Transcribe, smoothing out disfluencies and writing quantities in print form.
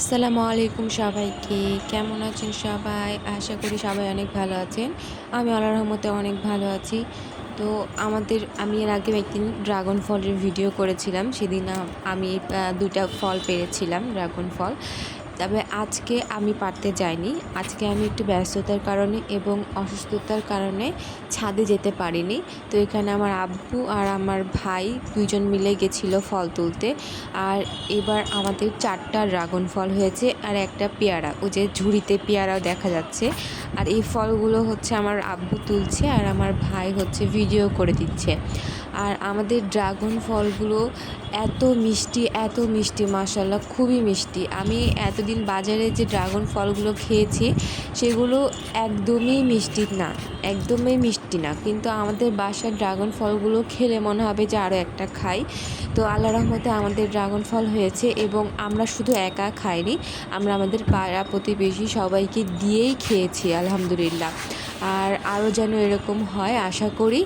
আসসালামু আলাইকুম সবাইকে। কেমন আছেন সবাই? আশা করি সবাই অনেক ভালো আছেন। আমি আল্লাহর রহমতে অনেক ভালো আছি। তো আমি এর আগেও একদিন ড্রাগন ফলের ভিডিও করেছিলাম। সেদিন আমি ২ টা ফল পেড়েছিলাম, ড্রাগন ফল। তবে আজকে আমি পাড়তে যাইনি। আজকে আমি একটু ব্যস্ততার কারণে এবং অসুস্থতার কারণে ছাদে যেতে পারিনি। তো এখানে আমার আব্বু আর আমার ভাই ২ জন মিলে গেছিলো ফল তুলতে। আর এবার আমাদের ৪ টা ড্রাগন ফল হয়েছে আর একটা পেয়ারা। ওই যে ঝুড়িতে পেয়ারাও দেখা যাচ্ছে। আর এই ফলগুলো হচ্ছে আমার আব্বু তুলছে আর আমার ভাই হচ্ছে ভিডিও করে দিচ্ছে। আর আমাদের ড্রাগন ফলগুলো এত মিষ্টি মাশাআল্লাহ, খুবই মিষ্টি। আমি এতদিন বাজারে যে ড্রাগন ফলগুলো খেয়েছি সেগুলো একদমই মিষ্টি না। কিন্তু আমাদের বাসার ড্রাগন ফলগুলো খেলে মনে হবে যে আরও একটা খাই। তো আল্লাহর রহমতে আমাদের ড্রাগন ফল হয়েছে এবং আমরা শুধু একা খাইনি, আমরা আমাদের পাড়া প্রতিবেশী সবাইকে দিয়েই খেয়েছি আলহামদুলিল্লাহ। আর আরও যেন এরকম হয় আশা করি।